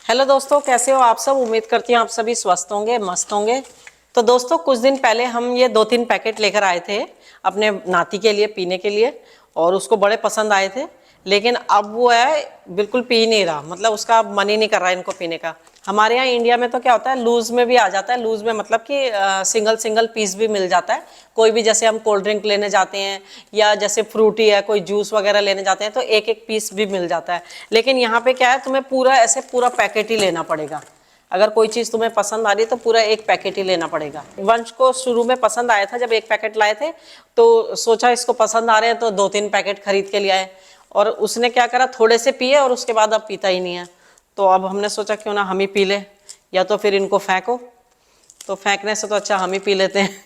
Hello दोस्तों, कैसे हो आप सब। उम्मीद करती हूँ आप सभी स्वस्थ होंगे, मस्त होंगे। तो दोस्तों, कुछ दिन पहले हम ये 2-3 पैकेट लेकर आए थे अपने नाती के लिए पीने के लिए, और उसको बड़े पसंद आए थे। लेकिन अब वो है बिल्कुल पी नहीं रहा, मतलब उसका मन ही नहीं कर रहा है इनको पीने का। हमारे यहाँ इंडिया में तो क्या होता है, लूज में भी आ जाता है। लूज में मतलब कि सिंगल सिंगल पीस भी मिल जाता है। कोई भी, जैसे हम कोल्ड ड्रिंक लेने जाते हैं या जैसे फ्रूटी है, कोई जूस वगैरह लेने जाते हैं तो एक एक पीस भी मिल जाता है। लेकिन यहाँ पे क्या है, तुम्हें पूरा ऐसे पूरा पैकेट ही लेना पड़ेगा। अगर कोई चीज़ तुम्हें पसंद आ रही है तो पूरा एक पैकेट ही लेना पड़ेगा। वंश को शुरू में पसंद आया था, जब एक पैकेट लाए थे तो सोचा इसको पसंद आ रहे हैं तो 2-3 पैकेट खरीद के ले आए। और उसने क्या करा, थोड़े से पिए और उसके बाद अब पीता ही नहीं है। तो अब हमने सोचा क्यों ना हम ही पी ले, या तो फिर इनको फेंको। तो फेंकने से तो अच्छा हम ही पी लेते हैं।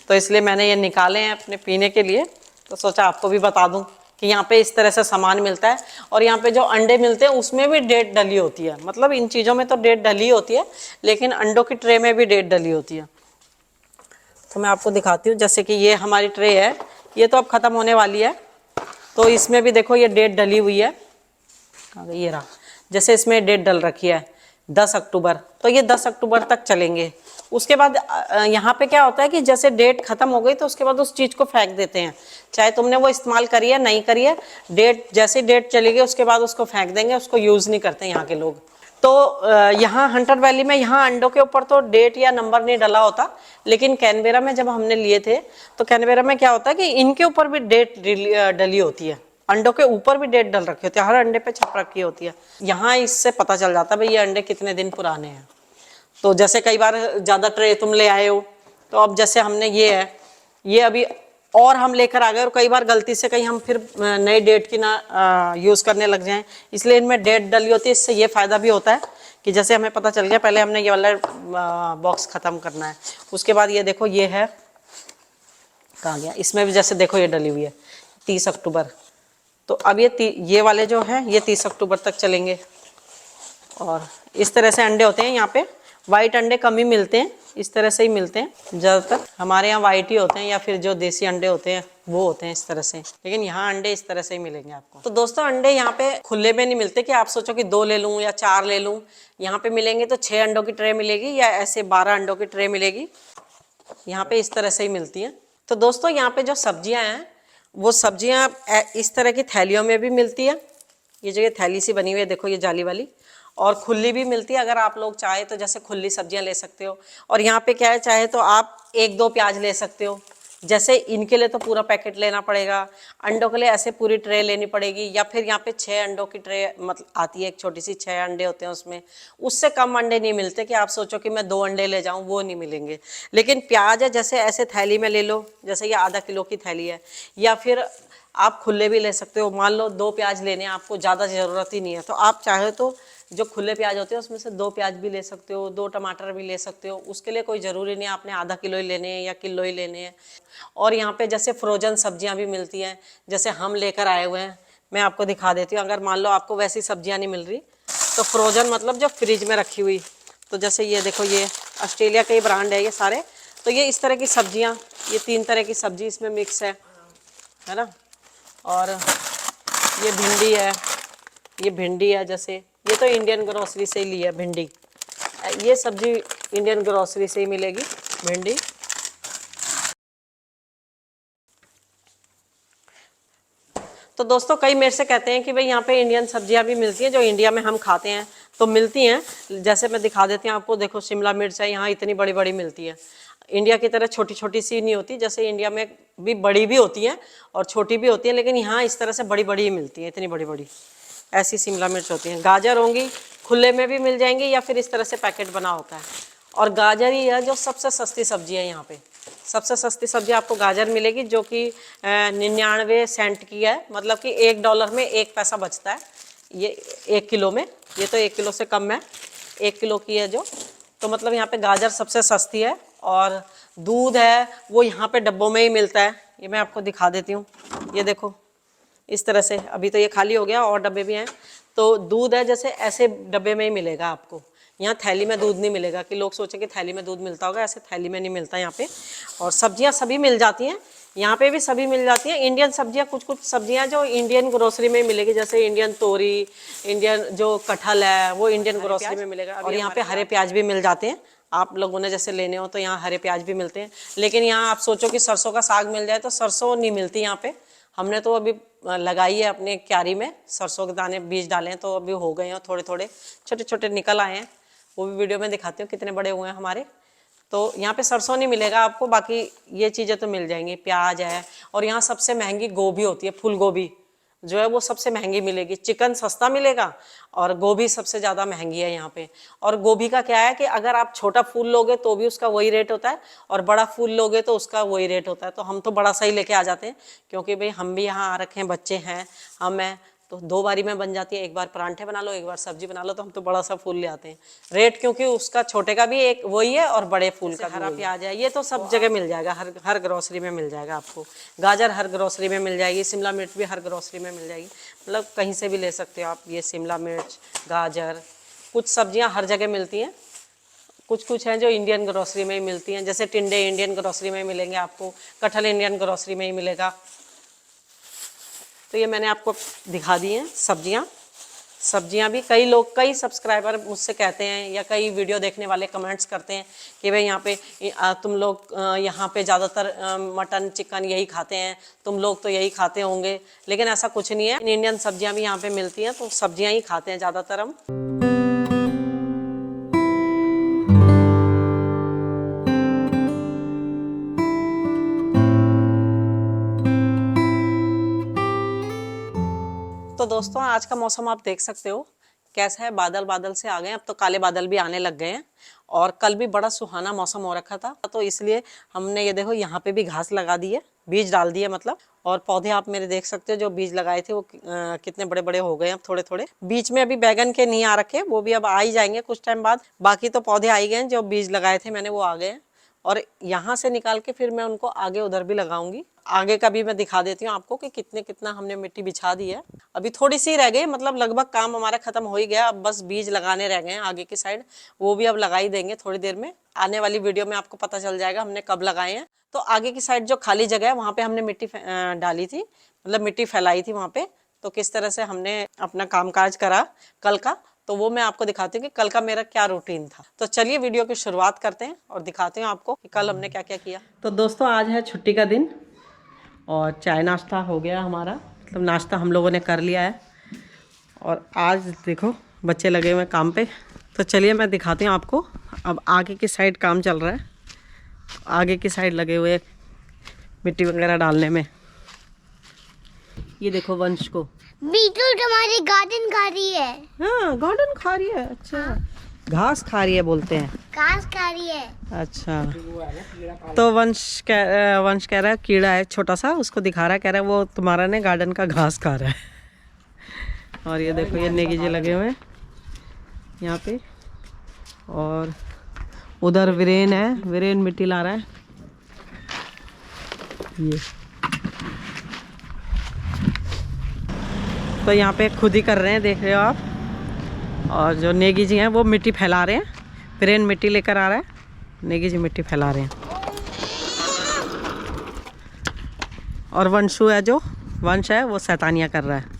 तो इसलिए मैंने ये निकाले हैं अपने पीने के लिए। तो सोचा आपको भी बता दूं कि यहाँ पे इस तरह से सामान मिलता है। और यहाँ पे जो अंडे मिलते हैं उसमें भी डेट डली होती है। मतलब इन चीज़ों में तो डेट डली होती है, लेकिन अंडों की ट्रे में भी डेट डली होती है। तो मैं आपको दिखाती हूँ। जैसे कि ये हमारी ट्रे है, ये तो अब ख़त्म होने वाली है। तो इसमें भी देखो ये डेट डली हुई है। ये रहा, जैसे इसमें डेट डल रखी है 10 अक्टूबर, तो ये 10 अक्टूबर तक चलेंगे। उसके बाद यहाँ पे क्या होता है कि जैसे डेट खत्म हो गई तो उसके बाद उस चीज़ को फेंक देते हैं। चाहे तुमने वो इस्तेमाल करी है नहीं करी है, डेट जैसे डेट चली गई उसके बाद उसको फेंक देंगे। उसको यूज़ नहीं करते यहाँ के लोग। तो यहाँ हंटर वैली में यहाँ अंडों के ऊपर तो डेट या नंबर नहीं डला होता। लेकिन कैनबेरा में जब हमने लिए थे तो कैनबेरा में क्या होता है कि इनके ऊपर भी डेट डली होती है। अंडों के ऊपर भी डेट डल रखी होती है, हर अंडे पे छप रखी होती है। यहाँ इससे पता चल जाता है भाई ये अंडे कितने दिन पुराने हैं। तो जैसे कई बार ज़्यादा ट्रे तुम ले आए हो, तो अब जैसे हमने ये है, ये अभी और हम लेकर आ गए, और कई बार गलती से कहीं हम फिर नई डेट की ना यूज़ करने लग जाएं, इसलिए इनमें डेट डली होती है। इससे ये फ़ायदा भी होता है कि जैसे हमें पता चल गया, पहले हमने ये वाला बॉक्स ख़त्म करना है। उसके बाद ये देखो, ये है, कहाँ गया, इसमें भी जैसे देखो ये डली हुई है 30 अक्टूबर। तो अब ये वाले जो हैं ये 30 अक्टूबर तक चलेंगे। और इस तरह से अंडे होते हैं यहाँ पे। वाइट अंडे कम ही मिलते हैं, इस तरह से ही मिलते हैं ज़्यादातर। हमारे यहाँ वाइट ही होते हैं, या फिर जो देसी अंडे होते हैं वो होते हैं इस तरह से। लेकिन यहाँ अंडे इस तरह से ही मिलेंगे आपको। तो दोस्तों, अंडे यहाँ पे खुले में नहीं मिलते कि आप सोचो कि 2 ले लूँ या 4 ले लूँ। यहाँ पे मिलेंगे तो 6 अंडों की ट्रे मिलेगी, या ऐसे 12 अंडों की ट्रे मिलेगी। यहाँ पे इस तरह से ही मिलती हैं। तो दोस्तों, यहाँ पे जो सब्जियाँ हैं वो सब्जियाँ इस तरह की थैलियों में भी मिलती है। ये जो ये थैली सी बनी हुई है देखो, ये जाली वाली, और खुली भी मिलती है। अगर आप लोग चाहे तो जैसे खुली सब्जियां ले सकते हो। और यहाँ पे क्या है, चाहे तो आप 1-2 प्याज ले सकते हो। जैसे इनके लिए तो पूरा पैकेट लेना पड़ेगा, अंडों के लिए ऐसे पूरी ट्रे लेनी पड़ेगी। या फिर यहाँ पे 6 अंडों की ट्रे मतलब आती है, एक छोटी सी 6 अंडे होते हैं उसमें। उससे कम अंडे नहीं मिलते कि आप सोचो कि मैं 2 अंडे ले जाऊँ, वो नहीं मिलेंगे। लेकिन प्याज है, जैसे ऐसे थैली में ले लो, जैसे ये आधा किलो की थैली है। या फिर आप खुले भी ले सकते हो। मान लो 2 प्याज लेने हैं आपको, ज़्यादा ज़रूरत ही नहीं है, तो आप चाहे तो जो खुले प्याज होते हैं उसमें से 2 प्याज भी ले सकते हो, 2 टमाटर भी ले सकते हो। उसके लिए कोई ज़रूरी नहीं है आपने आधा किलो ही लेने हैं या किलो ही लेने हैं। और यहाँ पे जैसे फ्रोजन सब्जियाँ भी मिलती हैं, जैसे हम लेकर आए हुए हैं। मैं आपको दिखा देती हूँ। अगर मान लो आपको वैसी सब्जियाँ नहीं मिल रही तो फ्रोजन मतलब जो फ्रिज में रखी हुई, तो जैसे ये देखो, ये ऑस्ट्रेलिया के ब्रांड है ये सारे। तो ये इस तरह की सब्जियाँ, ये 3 तरह की सब्जी इसमें मिक्स है ना। और ये भिंडी है, जैसे ये तो इंडियन ग्रोसरी से ही ली है भिंडी। ये सब्जी इंडियन ग्रोसरी से ही मिलेगी भिंडी। तो दोस्तों, कई मेरे से कहते हैं कि भाई यहाँ पे इंडियन सब्जियाँ भी मिलती हैं जो इंडिया में हम खाते हैं। तो मिलती हैं, जैसे मैं दिखा देती हूँ आपको। देखो, शिमला मिर्च है, यहाँ इतनी बड़ी बड़ी मिलती है। इंडिया की तरह छोटी छोटी सी नहीं होती, जैसे इंडिया में भी बड़ी भी होती हैं और छोटी भी होती हैं, लेकिन यहाँ इस तरह से बड़ी बड़ी ही मिलती हैं, इतनी बड़ी बड़ी ऐसी शिमला मिर्च होती हैं। गाजर होंगी, खुले में भी मिल जाएंगी या फिर इस तरह से पैकेट बना होता है। और गाजर ही है जो सबसे सस्ती सब्जी है यहाँ पे। सबसे सस्ती सब्जी आपको गाजर मिलेगी, जो कि 99 सेंट की है। मतलब कि $1 में 1 पैसा बचता है ये 1 किलो में। ये तो 1 किलो से कम है, 1 किलो की है जो। तो मतलब यहाँ पे गाजर सबसे सस्ती है। और दूध है वो यहाँ पे डब्बों में ही मिलता है। ये मैं आपको दिखा देती हूँ, ये देखो इस तरह से। अभी तो ये खाली हो गया, और डब्बे भी हैं। तो दूध है जैसे ऐसे डब्बे में ही मिलेगा आपको। यहाँ थैली में दूध नहीं मिलेगा कि लोग सोचें कि थैली में दूध मिलता होगा, ऐसे थैली में नहीं मिलता यहाँ पे। और सब्जियाँ सभी मिल जाती हैं। यहाँ पे भी सभी मिल जाती हैं इंडियन सब्जियाँ। कुछ कुछ सब्जियाँ जो इंडियन ग्रोसरी में मिलेगी, जैसे इंडियन तोरी, इंडियन जो कटहल है वो इंडियन ग्रोसरी में मिलेगा। और यहाँ पे हरे प्याज भी मिल जाते हैं, आप लोगों ने जैसे लेने हो तो यहाँ हरे प्याज भी मिलते हैं। लेकिन यहाँ आप सोचो कि सरसों का साग मिल जाए, तो सरसों नहीं मिलती यहाँ पे। हमने तो अभी लगाई है अपने क्यारी में, सरसों के दाने बीज डाले हैं, तो अभी हो गए हैं, थोड़े थोड़े छोटे छोटे निकल आए हैं। वो भी वीडियो में दिखाती हूँ कितने बड़े हुए हैं हमारे। तो यहाँ पे सरसों नहीं मिलेगा आपको, बाकी ये चीज़ें तो मिल जाएंगी, प्याज है। और यहाँ सबसे महंगी गोभी होती है, फूल गोभी जो है वो सबसे महंगी मिलेगी। चिकन सस्ता मिलेगा और गोभी सबसे ज़्यादा महंगी है यहाँ पे। और गोभी का क्या है कि अगर आप छोटा फूल लोगे तो भी उसका वही रेट होता है, और बड़ा फूल लोगे तो उसका वही रेट होता है। तो हम तो बड़ा सही लेके आ जाते हैं, क्योंकि भाई हम भी यहाँ आ रखे हैं, बच्चे हैं, हम हैं, तो 2 बारी में बन जाती है। एक बार परांठे बना लो, एक बार सब्जी बना लो, तो हम तो बड़ा सा फूल ले आते हैं। रेट क्योंकि उसका छोटे का भी एक वही है और बड़े फूल का हरा प्याज है, ये तो सब जगह मिल जाएगा, हर ग्रोसरी में मिल जाएगा आपको। गाजर हर ग्रोसरी में मिल जाएगी, शिमला मिर्च भी हर ग्रोसरी में मिल जाएगी, मतलब कहीं से भी ले सकते हो आप। ये शिमला मिर्च, गाजर, कुछ सब्जियां हर जगह मिलती हैं। कुछ कुछ हैं जो इंडियन ग्रोसरी में ही मिलती हैं, जैसे टिंडे इंडियन ग्रोसरी में मिलेंगे आपको, कटहल इंडियन ग्रोसरी में ही मिलेगा। तो ये मैंने आपको दिखा दी हैं सब्जियां भी। कई सब्सक्राइबर मुझसे कहते हैं, या कई वीडियो देखने वाले कमेंट्स करते हैं कि भाई यहाँ पे तुम लोग यहाँ पे ज़्यादातर मटन चिकन यही खाते हैं, तुम लोग तो यही खाते होंगे। लेकिन ऐसा कुछ नहीं है, इंडियन सब्जियां भी यहाँ पे मिलती हैं, तो सब्जियां ही खाते हैं ज़्यादातर हम। तो दोस्तों आज का मौसम आप देख सकते हो कैसा है, बादल बादल से आ गए हैं, अब तो काले बादल भी आने लग गए हैं। और कल भी बड़ा सुहाना मौसम हो रखा था, तो इसलिए हमने ये देखो यहाँ पे भी घास लगा दी है, बीज डाल दिए मतलब। और पौधे आप मेरे देख सकते हो, जो बीज लगाए थे वो कितने बड़े बड़े हो गए हैं अब थोड़े थोड़े। बीच में अभी बैगन के नहीं आ रखे, वो भी अब आ ही जाएंगे कुछ टाइम बाद। बाकी तो पौधे आ ही गए हैं, जो बीज लगाए थे मैंने वो आ गए हैं। और यहाँ से निकाल के फिर मैं उनको आगे उधर भी लगाऊंगी। आगे का भी मैं दिखा देती हूँ आपको कि कितना हमने मिट्टी बिछा दी है। अभी थोड़ी सी रह गई, मतलब लगभग काम हमारा खत्म हो ही गया, अब बस बीज लगाने रह गए हैं आगे की साइड, वो भी अब लगा ही देंगे थोड़ी देर में। आने वाली वीडियो में आपको पता चल जाएगा हमने कब लगाए हैं। तो आगे की साइड जो खाली जगह है वहाँ पे हमने मिट्टी डाली थी, मतलब मिट्टी फैलाई थी वहाँ पे। तो किस तरह से हमने अपना कामकाज करा कल का, तो वो मैं आपको दिखाती हूँ कि कल का मेरा क्या रूटीन था। तो चलिए वीडियो की शुरुआत करते हैं और दिखाते हैं आपको कि कल हमने क्या क्या किया। तो दोस्तों आज है छुट्टी का दिन और चाय नाश्ता हो गया हमारा, मतलब नाश्ता हम लोगों ने कर लिया है। और आज देखो बच्चे लगे हुए काम पे। तो चलिए मैं दिखाती हूँ आपको। अब आगे की साइड काम चल रहा है, आगे की साइड लगे हुए मिट्टी वगैरह डालने में। ये देखो वंश को बीटरूट हमारी गार्डन खा रही है। हाँ गार्डन खा रही है, अच्छा हाँ। घास खा रही है बोलते हैं, घास खा रही है। अच्छा। तो वंश कह रहा है कीड़ा है छोटा सा, उसको दिखा रहा है, कह रहा है वो तुम्हारा ने गार्डन का घास खा रहा है। और ये देखो ये नेगीजे लगे हुए हैं यहाँ पे। और उधर वीरेन है, वीरेन मिट्टी ला रहा है। ये तो यहाँ पे खुद ही कर रहे हैं, देख रहे हो आप। और जो नेगी जी हैं वो मिट्टी फैला रहे हैं, वीरेन मिट्टी लेकर आ रहा है, नेगी जी मिट्टी फैला रहे हैं। और वंशु है, जो वंश है वो शैतानियाँ कर रहा है।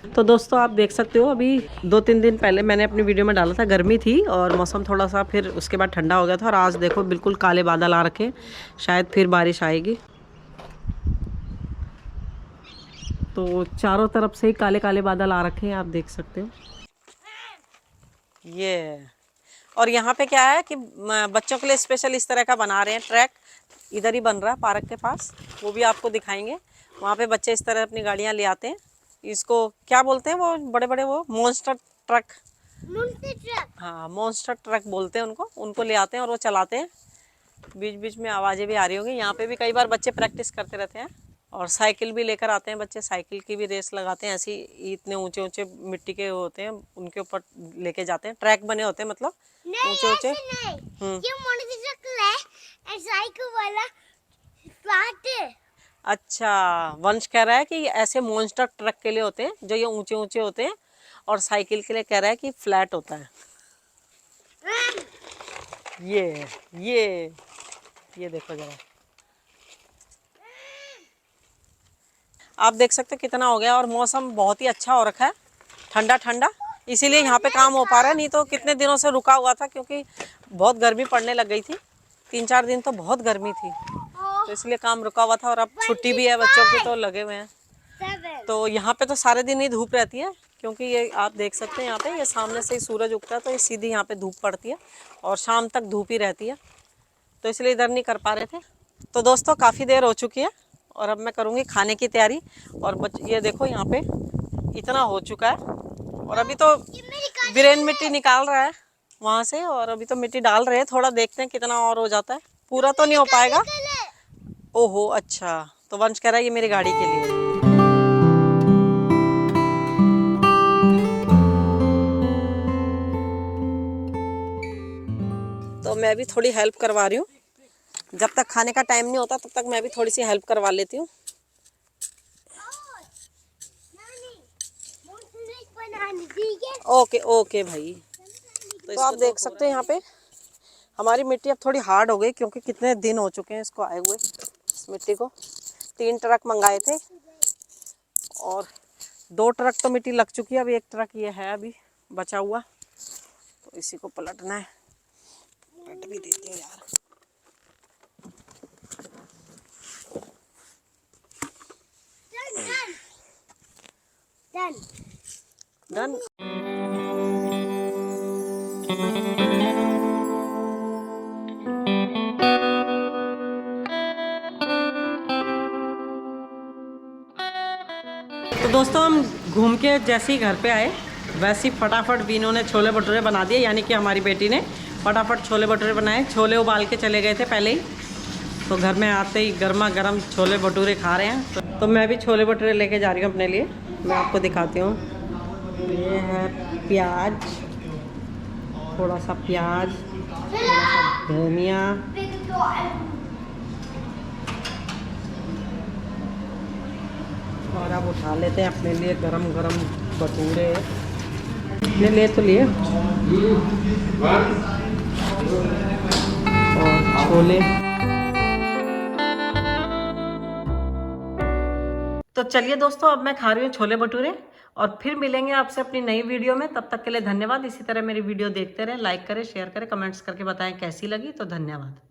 तो दोस्तों आप देख सकते हो, अभी 2-3 दिन पहले मैंने अपनी वीडियो में डाला था, गर्मी थी और मौसम थोड़ा सा फिर उसके बाद ठंडा हो गया था। और आज देखो बिल्कुल काले बादल आ रखे, शायद फिर बारिश आएगी। तो चारों तरफ से ही काले काले बादल आ रखे हैं, आप देख सकते हो ये। और यहाँ पे क्या है कि बच्चों के लिए स्पेशल इस तरह का बना रहे हैं ट्रैक, इधर ही बन रहा है पार्क के पास, वो भी आपको दिखाएंगे। वहाँ पे बच्चे इस तरह अपनी गाड़ियाँ ले आते हैं, इसको क्या बोलते हैं वो बड़े बड़े वो मॉन्स्टर ट्रक, हाँ मॉन्स्टर ट्रक बोलते हैं उनको। उनको ले आते हैं और वो चलाते हैं। बीच बीच में आवाज़ें भी आ रही होंगी। यहाँ पे भी कई बार बच्चे प्रैक्टिस करते रहते हैं। और साइकिल भी लेकर आते हैं बच्चे, साइकिल की भी रेस लगाते हैं। ऐसी इतने ऊंचे ऊंचे मिट्टी के होते हैं, उनके ऊपर लेके जाते हैं, ट्रैक बने होते हैं मतलब ऊंचे ऊंचे। ये मोटरसाइकिल है, साइकिल वाला फ्लैट है। अच्छा, वंश कह रहा है कि ऐसे मॉन्स्टर ट्रक के लिए होते हैं जो ये ऊंचे ऊंचे होते हैं, और साइकिल के लिए कह रहा है कि फ्लैट होता है। ये देखो जरा, आप देख सकते हैं कितना हो गया। और मौसम बहुत ही अच्छा हो रखा है, ठंडा ठंडा, इसीलिए यहाँ पे काम हो पा रहा है। नहीं तो कितने दिनों से रुका हुआ था, क्योंकि बहुत गर्मी पड़ने लग गई थी। 3-4 दिन तो बहुत गर्मी थी, तो इसलिए काम रुका हुआ था। और अब छुट्टी भी है बच्चों की, तो लगे हुए हैं। 7. तो यहाँ पे तो सारे दिन ही धूप रहती है, क्योंकि ये आप देख सकते हैं यहाँ पे, ये सामने से ही सूरज उगता है, तो ये सीधी यहाँ पे धूप पड़ती है और शाम तक धूप ही रहती है, तो इसलिए इधर नहीं कर पा रहे थे। तो दोस्तों काफ़ी देर हो चुकी है और अब मैं करूँगी खाने की तैयारी। और ये देखो यहाँ पे इतना हो चुका है, और अभी तो वीरेन मिट्टी निकाल रहा है वहाँ से, और अभी तो मिट्टी डाल रहे हैं। थोड़ा देखते हैं कितना और हो जाता है, पूरा तो नहीं हो पाएगा। ओहो अच्छा, तो वंश कह रहा है ये मेरी गाड़ी के लिए। तो मैं भी थोड़ी हेल्प करवा रही हूँ, जब तक खाने का टाइम नहीं होता तब तक मैं भी थोड़ी सी हेल्प करवा लेती हूँ। ओके ओके भाई। तो आप देख सकते हैं यहाँ पे हमारी मिट्टी अब थोड़ी हार्ड हो गई, क्योंकि कितने दिन हो चुके हैं इसको आए हुए। इस मिट्टी को 3 ट्रक मंगाए थे और 2 ट्रक तो मिट्टी लग चुकी है, अभी 1 ट्रक ये है अभी बचा हुआ, तो इसी को पलटना है। पलट भी देती हूँ यार। Done. डन। तो दोस्तों हम घूम के जैसे ही घर पे आए, वैसे ही फटाफट बीनों ने छोले भटूरे बना दिए, यानी कि हमारी बेटी ने फटाफट छोले भटूरे बनाए। छोले उबाल के चले गए थे पहले ही, तो घर में आते ही गर्मा गर्म छोले भटूरे खा रहे हैं। तो मैं भी छोले भटूरे लेके जा रही हूँ अपने लिए, मैं आपको दिखाती हूँ। ये है प्याज, थोड़ा सा प्याज, थोड़ा सा धनिया, और अब उठा लेते हैं अपने लिए गरम गरम भटूरे। अपने लिए तो लिए, और छोले। तो चलिए दोस्तों, अब मैं खा रही हूँ छोले भटूरे, और फिर मिलेंगे आपसे अपनी नई वीडियो में। तब तक के लिए धन्यवाद। इसी तरह मेरी वीडियो देखते रहें, लाइक करें, शेयर करें, कमेंट्स करके बताएं कैसी लगी। तो धन्यवाद।